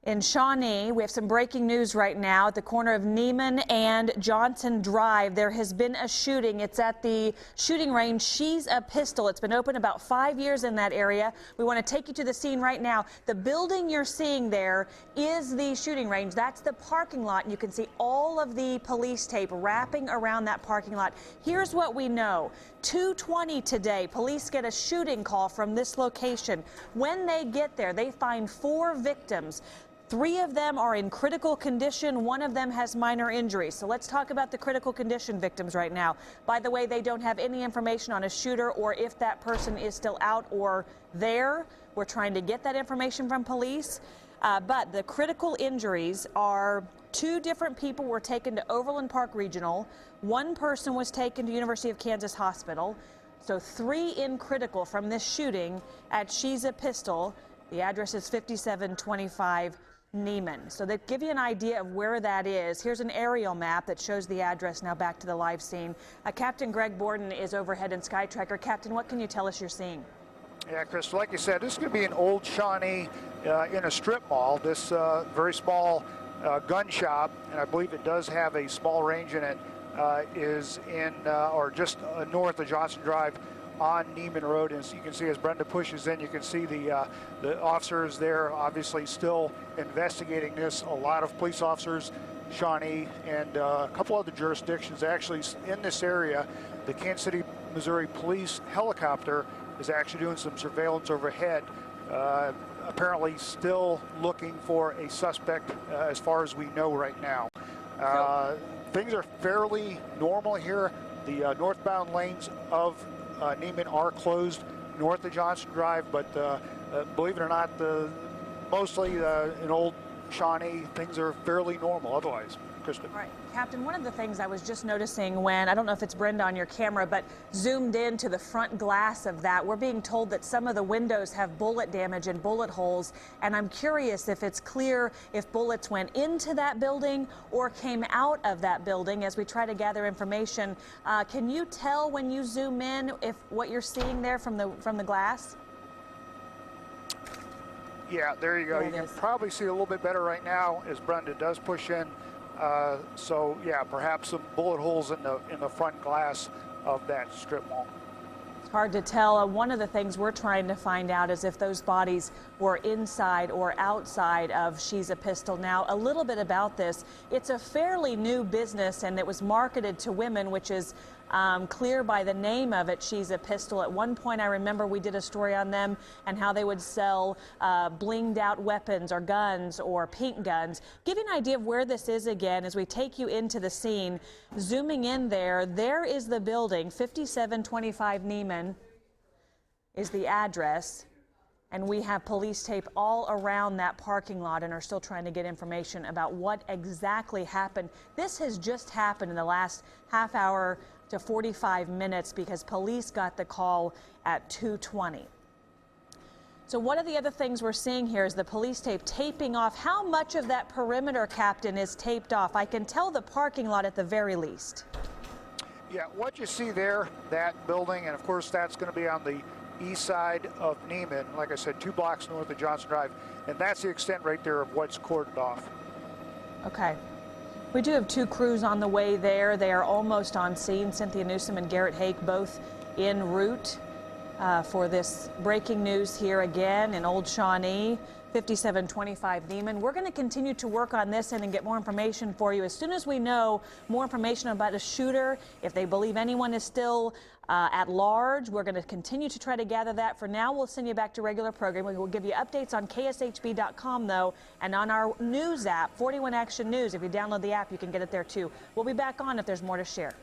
In Shawnee, we have some breaking news right now at the corner of Neiman and Johnson Drive. There has been a shooting. It's at the shooting range. She's a Pistol. It's been open about 5 years in that area. We want to take you to the scene right now. The building you're seeing there is the shooting range. That's the parking lot. You can see all of the police tape wrapping around that parking lot. Here's what we know. 2:20 today, police get a shooting call from this location. When they get there, they find 4 victims. 3 of them are in critical condition. 1 of them has minor injuries. So let's talk about the critical condition victims right now. By the way, they don't have any information on a shooter or if that person is still out or there. We're trying to get that information from police. But the critical injuries are 2 different people were taken to Overland Park Regional. 1 person was taken to University of Kansas Hospital. So 3 in critical from this shooting at She's a Pistol. The address is 5725 Neiman. So that give you an idea of where that is. Here's an aerial map that shows the address. Now back to the live scene. Captain Greg Borden is overhead in Sky Tracker. Captain, what can you tell us you're seeing? Yeah, Chris, like you said, this is going to be an old Shawnee in a strip mall. This very small gun shop, and I believe it does have a small range in it, is in or just north of Johnson Drive on Neiman Road. And so you can see as Brenda pushes in, you can see the officers there obviously still investigating this. A lot of police officers, Shawnee, and a couple other jurisdictions actually in this area. The Kansas City, Missouri police helicopter is actually doing some surveillance overhead. Apparently still looking for a suspect as far as we know right now. Things are fairly normal here. The northbound lanes of Neiman are closed north of Johnson Drive, but believe it or not, mostly in old Shawnee, things are fairly normal otherwise. Kristen. All right, Captain, one of the things I was just noticing when, I don't know if it's Brenda on your camera, but zoomed in to the front glass of that, we're being told that some of the windows have bullet damage and bullet holes, and I'm curious if it's clear if bullets went into that building or came out of that building as we try to gather information. Can you tell when you zoom in if what you're seeing there from the glass? Yeah, there you go. You can probably see a little bit better right now as Brenda does push in. So yeah, perhaps some bullet holes in the front glass of that strip mall. It's hard to tell. One of the things we're trying to find out is if those bodies were inside or outside of She's a Pistol. Now, a little bit about this. It's a fairly new business, and it was marketed to women, which is clear by the name of it, She's a Pistol. At one point, I remember we did a story on them and how they would sell blinged out weapons or guns or pink guns. Give you an idea of where this is again as we take you into the scene. Zooming in there is the building, 5725 Neiman is the address. And we have police tape all around that parking lot and are still trying to get information about what exactly happened. This has just happened in the last half hour to 45 minutes because police got the call at 2:20. So one of the other things we're seeing here is the police tape taping off. How much of that perimeter, Captain, is taped off? I can tell the parking lot at the very least. Yeah, what you see there, that building, and of course that's going to be on the east side of Neiman, like I said, 2 blocks north of Johnson Drive, and that's the extent right there of what's cordoned off. Okay. We do have 2 crews on the way there. They are almost on scene. Cynthia Newsom and Garrett Hake both en route for this breaking news here again in Old Shawnee, 5725 Neiman. We're going to continue to work on this and get more information for you. As soon as we know more information about a shooter, if they believe anyone is still at large, we're going to continue to try to gather that. For now, we'll send you back to regular programming. We'll give you updates on KSHB.com, though, and on our news app, 41 Action News. If you download the app, you can get it there, too. We'll be back on if there's more to share.